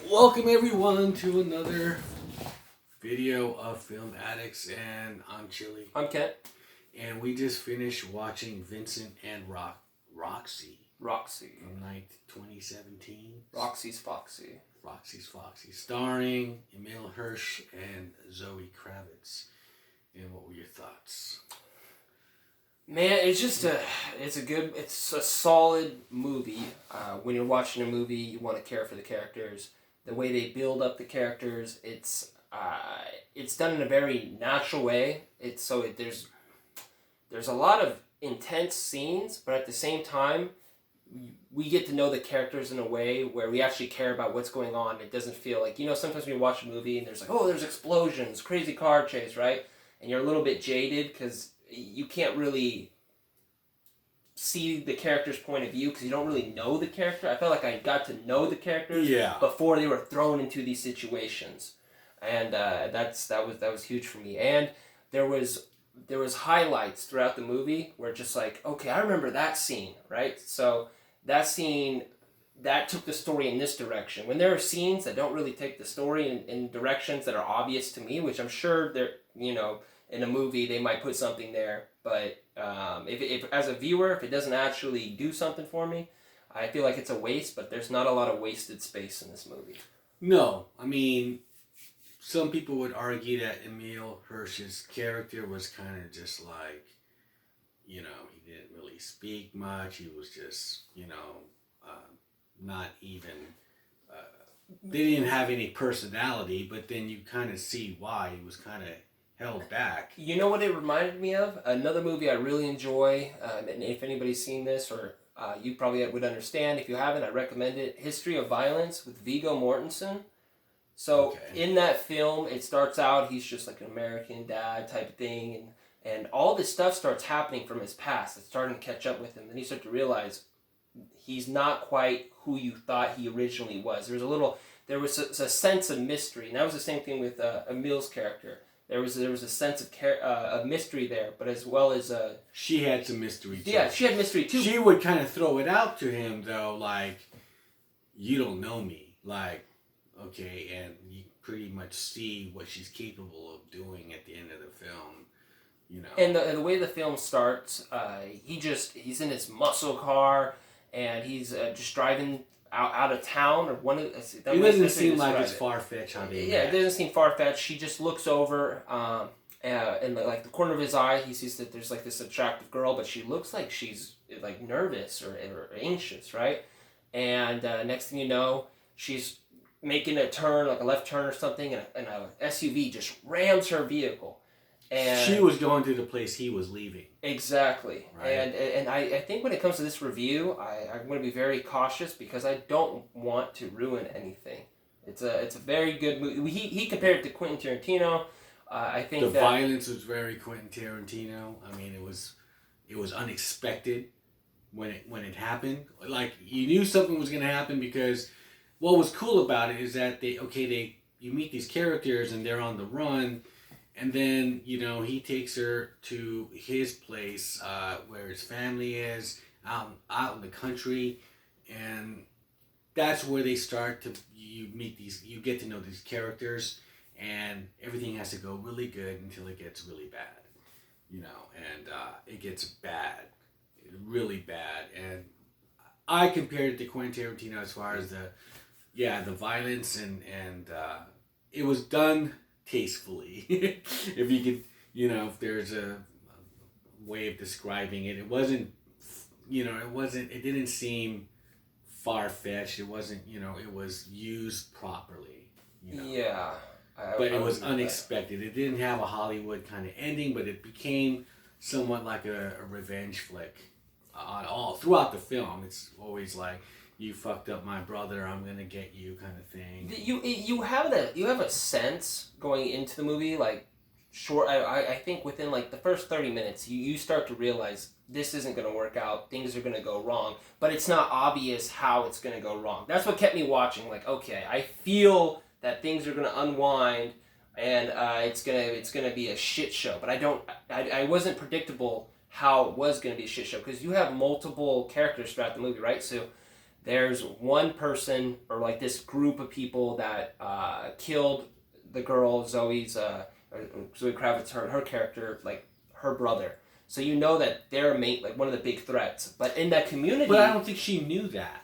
Welcome everyone to another video of Film Addicts, and I'm Chili. I'm Kent. And we just finished watching Vincent and Roxxy. Roxxy. From 2017. Roxxy's Foxy. Roxxy's Foxy. Starring Emile, Hirsch, and Zoe Kravitz. And what were your thoughts? Man, it's a solid movie. When you're watching a movie, you want to care for the characters. The way they build up the characters, it's done in a very natural way. There's a lot of intense scenes, but at the same time, we get to know the characters in a way where we actually care about what's going on. It doesn't feel like, sometimes when you watch a movie and there's there's explosions, crazy car chase, right? And you're a little bit jaded because you can't really see the character's point of view because you don't really know the character. I felt like I got to know the characters before they were thrown into these situations, and that was huge for me. And there was highlights throughout the movie where just like, okay, I remember that scene, right? So that scene that took the story in this direction. When there are scenes that don't really take the story in directions that are obvious to me, which I'm sure they're in a movie they might put something there, but if as a viewer, if it doesn't actually do something for me, I feel like it's a waste. But there's not a lot of wasted space in this movie. No, I mean, some people would argue that Emile Hirsch's character was kind of just like, he didn't really speak much. He was just, not even. They didn't have any personality, but then you kind of see why he was kind of held back. You know what it reminded me of? Another movie I really enjoy, and if anybody's seen this, or you probably would understand. If you haven't, I recommend it. History of Violence with Viggo Mortensen. So in that film, it starts out, he's just like an American dad type of thing, and all this stuff starts happening from his past. It's starting to catch up with him. Then you start to realize he's not quite who you thought he originally was. There was a sense of mystery, and that was the same thing with Emile's character. There was a sense of mystery there, but as well as she had some mystery too. Yeah, she had mystery too. She would kind of throw it out to him though, like, you don't know me, like, okay, and you pretty much see what she's capable of doing at the end of the film, And the way the film starts, he's in his muscle car, and he's just driving out of town, or one of it doesn't seem like it's far-fetched how they it doesn't seem far-fetched. She just looks over in like the corner of his eye, he sees that there's like this attractive girl, but she looks like she's like nervous or anxious, right? And next thing you know, she's making a turn, like a left turn or something, and a SUV just rams her vehicle. And she was going to the place he was leaving. Exactly. Right. And I think when it comes to this review, I'm going to be very cautious because I don't want to ruin anything. It's a very good movie. He compared it to Quentin Tarantino. I think the violence was very Quentin Tarantino. I mean, it was unexpected when it happened. Like, you knew something was going to happen, because what was cool about it is that you meet these characters and they're on the run. And then, he takes her to his place where his family is, out in the country. And that's where they start to, you get to know these characters. And everything has to go really good until it gets really bad. And it gets bad. Really bad. And I compared it to Quentin Tarantino as far as the violence and it was done tastefully. If you could, if there's a way of describing it, it didn't seem far-fetched. It wasn't, it was used properly, Yeah. But it was unexpected. It didn't have a Hollywood kind of ending, but it became somewhat like a revenge flick all throughout the film. It's always like, you fucked up my brother, I'm gonna get you, kind of thing. You have a sense going into the movie, like, I think within like the first 30 minutes, you start to realize this isn't gonna work out, things are gonna go wrong, but it's not obvious how it's gonna go wrong. That's what kept me watching. Like, okay, I feel that things are gonna unwind, and it's gonna be a shit show. But I wasn't predictable how it was gonna be a shit show, because you have multiple characters throughout the movie, right? So there's one person or like this group of people that killed the girl Zoe's Zoe Kravitz, her character, like her brother. So you know that they're like one of the big threats. But in that community, But I don't think she knew that.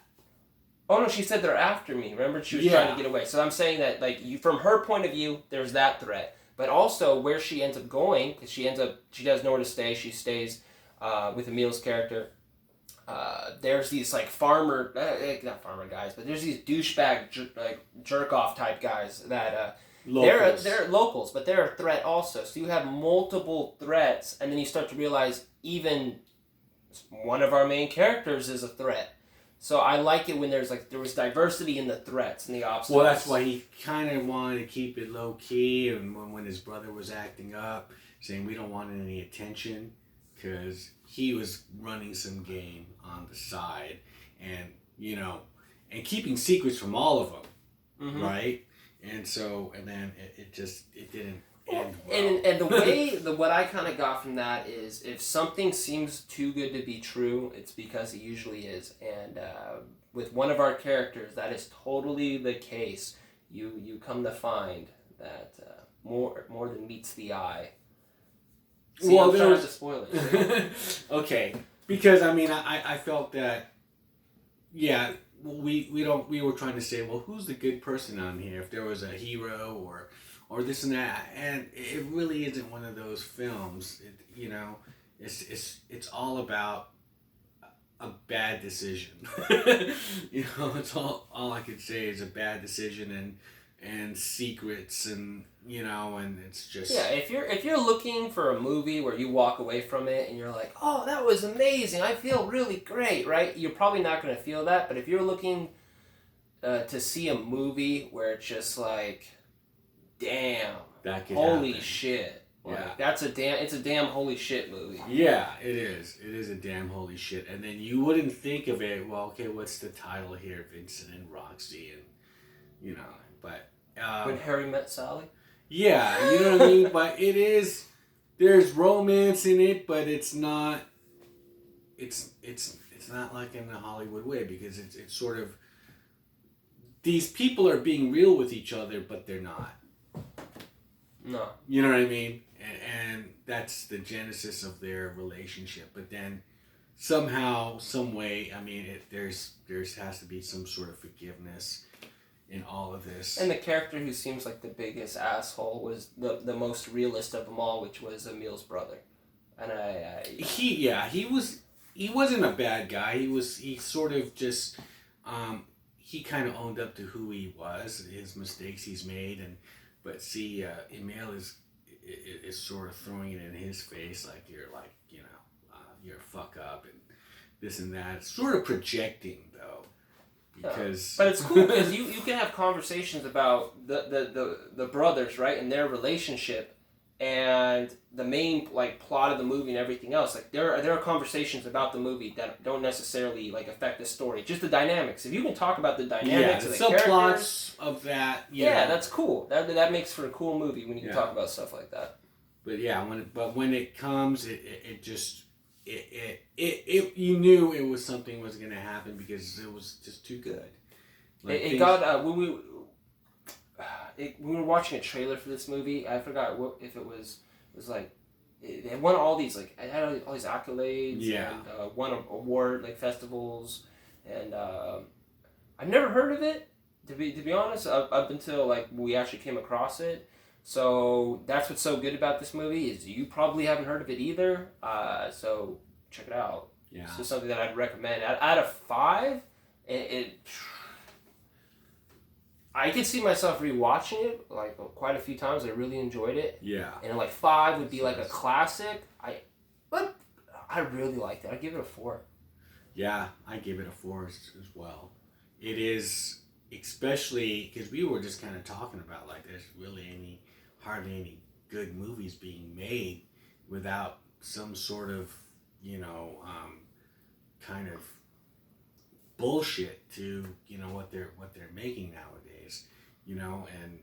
oh no, she said they're after me. Remember, she was trying to get away. So I'm saying that, like, from her point of view, there's that threat. But also where she ends up going, because she has nowhere to stay. She stays with Emile's character. There's these like not farmer guys, but there's these douchebag jerk off type guys that they're locals, but they're a threat also. So you have multiple threats, and then you start to realize even one of our main characters is a threat. So I like it when there was diversity in the threats and the obstacles. Well, that's why he kind of wanted to keep it low key, and when his brother was acting up, saying we don't want any attention, because he was running some game on the side, and and keeping secrets from all of them, right? And so, and then it didn't end well. And the way what I kind of got from that is, if something seems too good to be true, it's because it usually is. And with one of our characters, that is totally the case. You come to find that more than meets the eye. See, well, I'm trying to spoil it. Okay, because I mean, I felt that, yeah, we were trying to say, well, who's the good person on here? If there was a hero or this and that, and it really isn't one of those films. It's all about a bad decision. It's all I could say is a bad decision and secrets and it's just, yeah. If you're looking for a movie where you walk away from it and you're like, oh, that was amazing, I feel really great, right? You're probably not going to feel that. But if you're looking to see a movie where it's just like, damn, that could holy happen. Shit, like, yeah, it's a damn holy shit movie. Yeah, it is a damn holy shit. And then you wouldn't think of it, well, okay, what's the title here? Vincent and Roxxy, and but When Harry Met Sally. Yeah, you know what I mean? But there's romance in it, but it's not like in the Hollywood way, because it's sort of, these people are being real with each other, but they're not. No. You know what I mean? And that's the genesis of their relationship. But then somehow, some way, I mean, there has to be some sort of forgiveness in all of this. And the character who seems like the biggest asshole was the most realist of them all, which was Emile's brother. And he wasn't a bad guy. He sort of just he kind of owned up to who he was, his mistakes he's made, but see, Emile is sort of throwing it in his face, like you're a fuck up and this and that. It's sort of projecting though. Because... But it's cool because you can have conversations about the brothers, right, and their relationship, and the main plot of the movie and everything else. Like there are conversations about the movie that don't necessarily affect the story, just the dynamics. If you can talk about the dynamics of the subplots of that, that's cool. That makes for a cool movie when you can talk about stuff like that. But yeah, when it comes, it just. You knew it was something was going to happen because it was just too good. When we were watching a trailer for this movie, I forgot if it was it won all these it had all these accolades and won award festivals, and I've never heard of it to be honest up until we actually came across it. So that's what's so good about this movie is you probably haven't heard of it either. So check it out. Yeah. It's just something that I'd recommend. Out of 5, I could see myself rewatching it quite a few times. I really enjoyed it. Yeah. And 5 would be a classic. But I really liked it. I'd give it a 4. Yeah, I give it a 4 as well. It is, especially because we were just kind of talking about there's really hardly any good movies being made without some sort of kind of bullshit to what they're making nowadays, and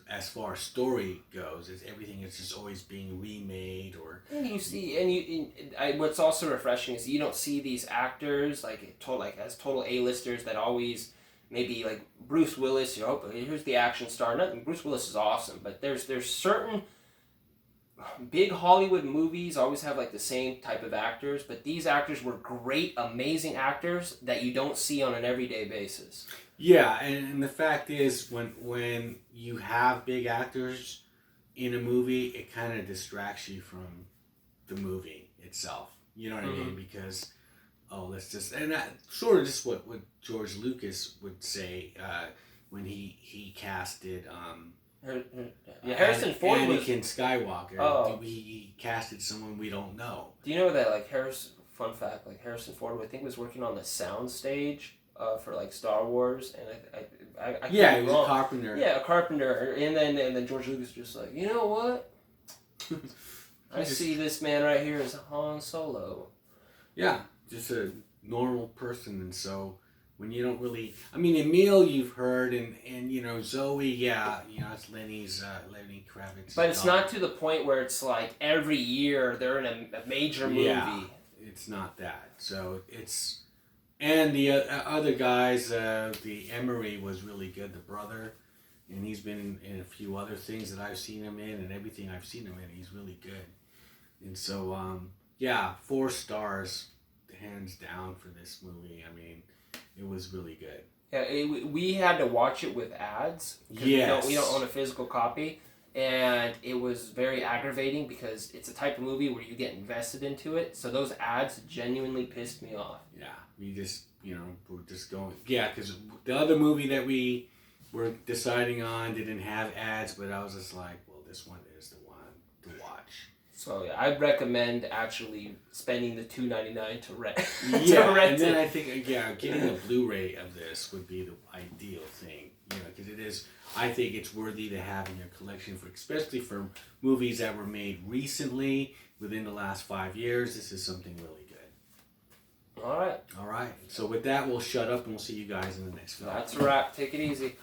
as far as story goes, is everything is just always being remade or. And you see, what's also refreshing is you don't see these actors as total A-listers that always maybe like Bruce Willis. Here's the action star. Nothing. Bruce Willis is awesome, but there's certain big Hollywood movies always have like the same type of actors, but these actors were great, amazing actors that you don't see on an everyday basis. Yeah, and the fact is, when you have big actors in a movie, it kind of distracts you from the movie itself. You know what I mean? Because, let's just... And that sort of just what George Lucas would say when he casted... Harrison Ford Anakin Skywalker. Oh. He casted someone we don't know. Do you know that, like, fun fact, like, Harrison Ford, I think, was working on the sound stage for like Star Wars, and I he was a carpenter. Yeah, a carpenter, and then George Lucas just like, you know what? I see this man right here as Han Solo. Yeah, just a normal person, and so when you don't really, I mean, Emile you've heard, and you know Zoe, it's Lenny Kravitz. But it's not to the point where it's like every year they're in a major movie. Yeah, it's not that. So it's. And the other guys, the Emery was really good, the brother, and he's been in a few other things that I've seen him in, and everything I've seen him in, he's really good. And so, 4 stars, hands down for this movie. I mean, it was really good. Yeah, we had to watch it with ads. Yes. We don't own a physical copy. And it was very aggravating because it's a type of movie where you get invested into it. So those ads genuinely pissed me off. Yeah, we just, we're just going... Yeah, because the other movie that we were deciding on didn't have ads, but I was just like, well, this one is the one to watch. So yeah, I'd recommend actually spending the $2.99 to rent. And then I think, getting a Blu-ray of this would be the ideal thing. Because it is... I think it's worthy to have in your collection, especially for movies that were made recently, within the last 5 years. This is something really good. All right. So with that, we'll shut up and we'll see you guys in the next film. That's a wrap. Take it easy.